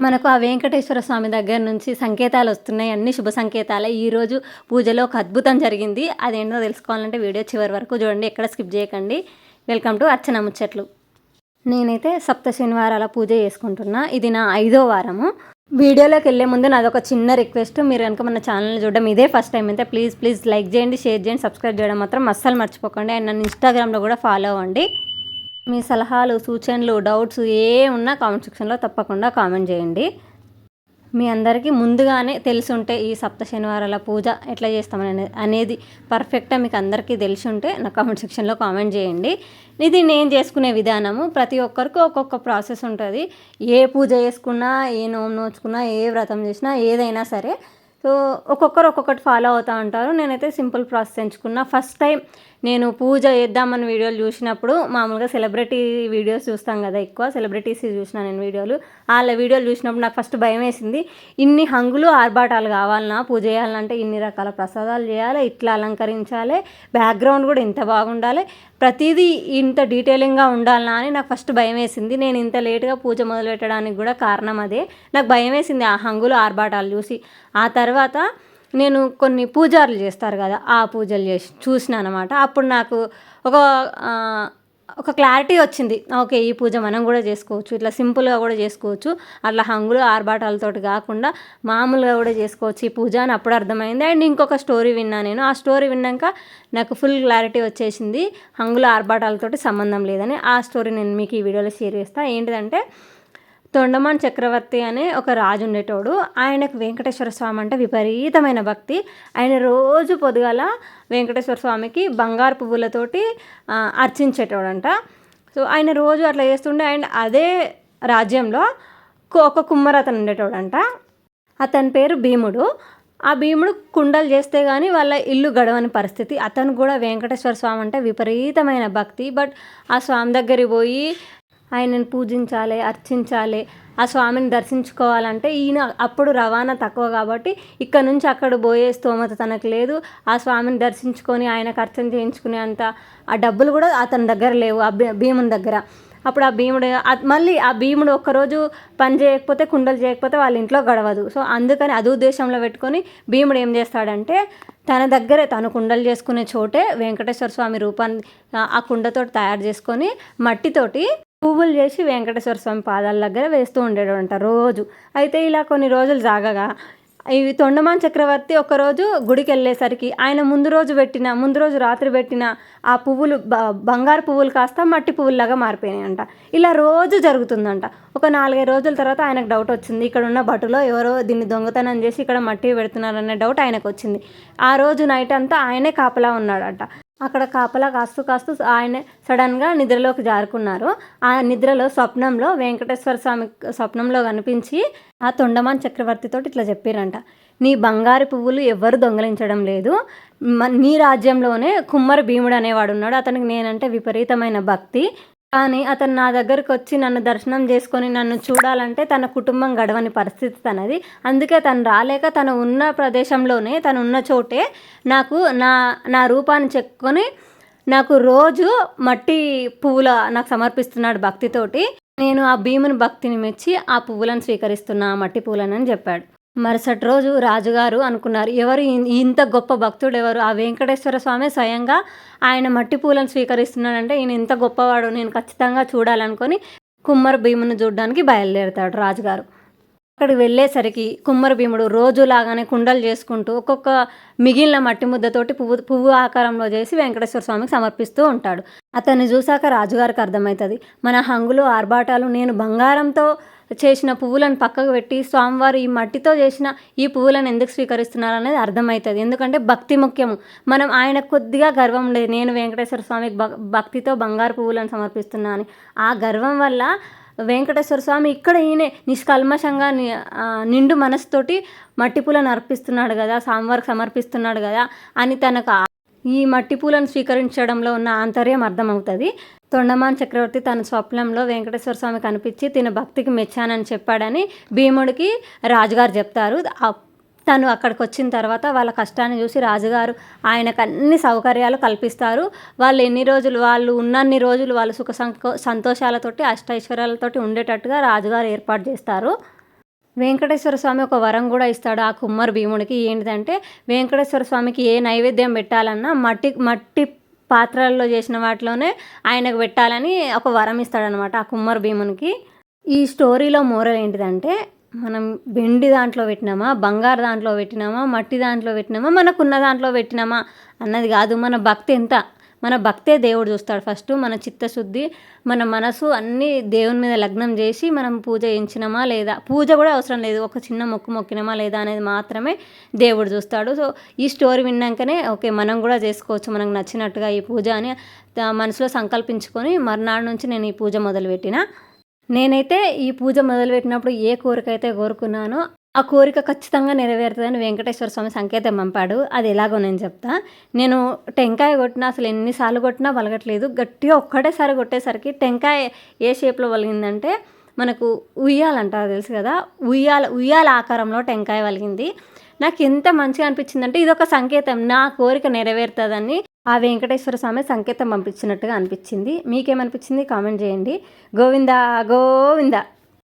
మనకు ఆ వెంకటేశ్వర స్వామి దగ్గర నుంచి సంకేతాలు వస్తున్నాయి. అన్ని శుభ సంకేతాలే. ఈరోజు పూజలో ఒక అద్భుతం జరిగింది. అదేంటో తెలుసుకోవాలంటే వీడియో చివరి వరకు చూడండి, ఎక్కడ స్కిప్ చేయకండి. వెల్కమ్ టు అర్చన ముచ్చట్లు. నేనైతే సప్త శనివారాల పూజ చేసుకుంటున్నా. ఇది నా 5వ వారము. వీడియోలోకి వెళ్ళే ముందు నాదొక చిన్న రిక్వెస్ట్, మీరు కనుక మన ఛానల్ని చూడడం ఇదే ఫస్ట్ టైం అయితే ప్లీజ్ లైక్ చేయండి, షేర్ చేయండి, సబ్స్క్రైబ్ చేయడం మాత్రం అస్సలు మర్చిపోకండి. అండ్ నన్ను ఇన్స్టాగ్రామ్లో కూడా ఫాలో అవ్వండి. మీ సలహాలు, సూచనలు, డౌట్స్ ఏ ఉన్నా కామెంట్ సెక్షన్లో తప్పకుండా కామెంట్ చేయండి. మీ అందరికీ ముందుగానే తెలిసి ఉంటే ఈ సప్త శనివారాల పూజ ఎట్లా చేస్తామని అనేది పర్ఫెక్ట్గా మీకు అందరికీ తెలిసి ఉంటే నా కామెంట్ సెక్షన్లో కామెంట్ చేయండి. ఇది నేను చేసుకునే విధానము. ప్రతి ఒక్కరికి ఒక్కొక్క ప్రాసెస్ ఉంటుంది. ఏ పూజ చేసుకున్నా, ఏ నోము నోచుకున్నా, ఏ వ్రతం చేసినా, ఏదైనా సరే సో ఒక్కొక్కరు ఒక్కొక్కటి ఫాలో అవుతూ ఉంటారు. నేనైతే సింపుల్ ప్రాసెస్ ఎంచుకున్నా. ఫస్ట్ టైం నేను పూజ చేద్దామని వీడియోలు చూసినప్పుడు, మామూలుగా సెలబ్రిటీ వీడియోస్ చూస్తాం కదా, ఎక్కువ సెలబ్రిటీస్ చూసిన నేను వీడియోలు. వాళ్ళ వీడియోలు చూసినప్పుడు నాకు ఫస్ట్ భయం వేసింది. ఇన్ని హంగులు ఆర్భాటాలు కావాలన్నా పూజ చేయాలంటే, ఇన్ని రకాల ప్రసాదాలు చేయాలి, ఇట్లా అలంకరించాలి, బ్యాక్గ్రౌండ్ కూడా ఇంత బాగుండాలి, ప్రతిదీ ఇంత డీటెయిలింగ్గా ఉండాలన్నా అని నాకు ఫస్ట్ భయం వేసింది. నేను ఇంత లేట్గా పూజ మొదలు పెట్టడానికి కూడా కారణం అదే. నాకు భయం వేసింది ఆ హంగులు ఆర్భాటాలు చూసి. ఆ తర్వాత నేను కొన్ని పూజారులు చేస్తారు కదా, ఆ పూజలు చూసిన అనమాట. అప్పుడు నాకు ఒక ఒక క్లారిటీ వచ్చింది. ఓకే, ఈ పూజ మనం కూడా చేసుకోవచ్చు, ఇట్లా సింపుల్గా కూడా చేసుకోవచ్చు, అట్లా హంగులు ఆర్భాటాలతోటి కాకుండా మామూలుగా కూడా చేసుకోవచ్చు ఈ పూజ అని అప్పుడు అర్థమైంది. అండ్ ఇంకొక స్టోరీ విన్నా నేను. ఆ స్టోరీ విన్నాక నాకు ఫుల్ క్లారిటీ వచ్చేసింది, హంగులు ఆర్భాటాలతోటి సంబంధం లేదని. ఆ స్టోరీ నేను మీకు ఈ వీడియోలో షేర్ చేస్తాను. ఏంటిదంటే, తొండమాన్ చక్రవర్తి అనే ఒక రాజు ఉండేటోడు. ఆయనకు వెంకటేశ్వర స్వామి అంటే విపరీతమైన భక్తి. ఆయన రోజు పొద్దుగాల వెంకటేశ్వర స్వామికి బంగారు పువ్వులతోటి అర్చించేటోడంట. సో ఆయన రోజు అట్లా చేస్తుండే. అండ్ అదే రాజ్యంలో ఒక కుమ్మరతను ఉండేటోడంట. అతని పేరు భీముడు. ఆ భీముడు కుండలు చేస్తే కానీ వాళ్ళ ఇల్లు గడవని పరిస్థితి. అతను కూడా వెంకటేశ్వర స్వామి అంటే విపరీతమైన భక్తి. బట్ ఆ స్వామి దగ్గరికి పోయి ఆయనను పూజించాలి, అర్చించాలి, ఆ స్వామిని దర్శించుకోవాలంటే ఈయన అప్పుడు రవాణా తక్కువ కాబట్టి ఇక్కడ నుంచి అక్కడ పోయే స్తోమత తనకు లేదు. ఆ స్వామిని దర్శించుకొని ఆయనకు అర్చన చేయించుకునే అంత ఆ డబ్బులు కూడా అతని దగ్గర లేవు, ఆ భీముని దగ్గర. అప్పుడు ఆ భీముడు మళ్ళీ ఆ భీముడు ఒక్కరోజు పని చేయకపోతే, కుండలు చేయకపోతే వాళ్ళ ఇంట్లో గడవదు. సో అందుకని అది ఉద్దేశంలో పెట్టుకొని భీముడు ఏం చేస్తాడంటే, తన దగ్గరే తను కుండలు చేసుకునే చోటే వెంకటేశ్వర స్వామి రూపాన్ని ఆ కుండతోటి తయారు చేసుకొని మట్టితోటి పువ్వులు చేసి వెంకటేశ్వర స్వామి పాదాల దగ్గర వేస్తూ ఉండేటంట రోజు. అయితే ఇలా కొన్ని రోజులు సాగగా ఈ తొండమాన్ చక్రవర్తి ఒకరోజు గుడికి వెళ్ళేసరికి ఆయన ముందు రోజు రాత్రి పెట్టిన ఆ పువ్వులు బంగారు పువ్వులు కాస్త మట్టి పువ్వుల్లాగా మారిపోయినాయంట. ఇలా రోజు జరుగుతుందంట. ఒక 4-5 రోజుల తర్వాత ఆయనకు డౌట్ వచ్చింది. ఇక్కడ ఉన్న భటులో ఎవరో దీన్ని దొంగతనం చేసి ఇక్కడ మట్టి పెడుతున్నారనే డౌట్ ఆయనకు వచ్చింది. ఆ రోజు నైట్ అంతా ఆయనే కాపలా ఉన్నాడట. అక్కడ కాపలా కాస్తూ ఆయన సడన్గా నిద్రలోకి జారుకున్నారు. ఆ నిద్రలో స్వప్నంలో వెంకటేశ్వర స్వామి స్వప్నంలో కనిపించి ఆ తొండమాన్ చక్రవర్తితోటి ఇట్లా చెప్పారంట, నీ బంగారు పువ్వులు ఎవ్వరు దొంగలించడం లేదు, నీ రాజ్యంలోనే కుమ్మరి భీముడు అనేవాడు ఉన్నాడు, అతనికి నేనంటే విపరీతమైన భక్తి, కానీ అతను నా దగ్గరికి వచ్చి నన్ను దర్శనం చేసుకొని నన్ను చూడాలంటే తన కుటుంబం గడవని పరిస్థితి తనది. అందుకే తను రాలేక తను ఉన్న ప్రదేశంలోనే, తను ఉన్న చోటే నాకు నా రూపాన్ని చెక్కుని నాకు రోజు మట్టి పువ్వుల నాకు సమర్పిస్తున్నాడు భక్తితోటి. నేను ఆ భీముని భక్తిని మెచ్చి ఆ పువ్వులను స్వీకరిస్తున్నా, ఆ మట్టి పువ్వులను అని చెప్పాడు. మరుసటి రోజు రాజుగారు అనుకున్నారు, ఎవరు ఇంత గొప్ప భక్తుడు ఎవరు? ఆ వెంకటేశ్వర స్వామి స్వయంగా ఆయన మట్టి పూలను స్వీకరిస్తున్నాడంటే ఈయన ఇంత గొప్పవాడు, నేను ఖచ్చితంగా చూడాలనుకొని కుమ్మర భీముని చూడడానికి బయలుదేరుతాడు రాజుగారు. అక్కడికి వెళ్ళేసరికి కుమ్మర భీముడు రోజులాగానే కుండలు చేసుకుంటూ ఒక్కొక్క మిగిలిన మట్టి ముద్దతోటి పువ్వు ఆకారంలో చేసి వెంకటేశ్వర స్వామికి సమర్పిస్తూ ఉంటాడు. అతన్ని చూశాక రాజుగారికి అర్థమవుతుంది, మన హంగులు ఆర్భాటాలు, నేను బంగారంతో చేసిన పువ్వులను పక్కకు పెట్టి స్వామివారు ఈ మట్టితో చేసిన ఈ పువ్వులను ఎందుకు స్వీకరిస్తున్నారు అనేది అర్థమవుతుంది. ఎందుకంటే భక్తి ముఖ్యము. మనం ఆయన కొద్దిగా గర్వం ఉండేది, నేను వెంకటేశ్వర స్వామికి భక్తితో బంగారు పువ్వులను సమర్పిస్తున్నా అని. ఆ గర్వం వల్ల వెంకటేశ్వర స్వామి ఇక్కడ ఈయనే నిష్కల్మషంగా నిండు మనసుతోటి మట్టి పూలను అర్పిస్తున్నాడు కదా, స్వామివారికి సమర్పిస్తున్నాడు కదా అని తనకు ఈ మట్టి పూలను స్వీకరించడంలో ఉన్న ఆంతర్యం అర్థమవుతుంది. తొండమాన్ చక్రవర్తి తన స్వప్నంలో వెంకటేశ్వర స్వామి కనిపించి తిన భక్తికి మెచ్చానని చెప్పాడని భీముడికి రాజుగారు చెప్తారు. తను అక్కడికి వచ్చిన తర్వాత వాళ్ళ కష్టాన్ని చూసి రాజుగారు ఆయనకు అన్ని సౌకర్యాలు కల్పిస్తారు. వాళ్ళు ఉన్నన్ని రోజులు వాళ్ళు సుఖ సంతోషాలతోటి అష్టైశ్వర్యాలతోటి ఉండేటట్టుగా రాజుగారు ఏర్పాటు చేస్తారు. వెంకటేశ్వర స్వామి ఒక వరం కూడా ఇస్తాడు ఆ కుమ్మరి భీముడికి. ఏంటిదంటే వెంకటేశ్వర స్వామికి ఏ నైవేద్యం పెట్టాలన్నా మట్టి పాత్రల్లో చేసిన వాటిలోనే ఆయనకు పెట్టాలని ఒక వరం ఇస్తాడనమాట ఆ కుమ్మరి భీమునికి. ఈ స్టోరీలో మోరల్ ఏంటిదంటే మనం వెండి దాంట్లో పెట్టినామా, బంగారు దాంట్లో పెట్టినామా, మట్టి దాంట్లో పెట్టినామా, మనకున్న దాంట్లో పెట్టినామా అన్నది కాదు. మన భక్తే దేవుడు చూస్తాడు ఫస్ట్. మన చిత్తశుద్ధి, మన మనసు అన్నీ దేవుని మీద లగ్నం చేసి మనం పూజ చేయించినామా లేదా, పూజ కూడా అవసరం లేదు, ఒక చిన్న మొక్కినామా లేదా అనేది మాత్రమే దేవుడు చూస్తాడు. సో ఈ స్టోరీ విన్నాకనే ఓకే మనం కూడా చేసుకోవచ్చు మనకు నచ్చినట్టుగా ఈ పూజ అని మనసులో సంకల్పించుకొని మర్నాడు నుంచి నేను ఈ పూజ మొదలుపెట్టిన. నేనైతే ఈ పూజ మొదలుపెట్టినప్పుడు ఏ కోరిక అయితే కోరుకున్నానో ఆ కోరిక ఖచ్చితంగా నెరవేరుతుందని వెంకటేశ్వర స్వామి సంకేతం పంపాడు. అది ఎలాగో నేను చెప్తా. నేను టెంకాయ కొట్టినా అసలు ఎన్నిసార్లు కొట్టినా పలగట్లేదు. గట్టిగా ఒక్కటేసారి కొట్టేసరికి టెంకాయ ఏ షేప్లో పలిగిందంటే మనకు ఉయ్యాలంటారు తెలుసు కదా, ఉయ్యాల ఆకారంలో టెంకాయ పలిగింది. నాకు ఎంత మంచిగా అనిపించిందంటే ఇదొక సంకేతం, నా కోరిక నెరవేరుతుందని ఆ వెంకటేశ్వర స్వామి సంకేతం పంపించినట్టుగా అనిపించింది. మీకేమనిపించింది కామెంట్ చేయండి. గోవిందా గోవిందా.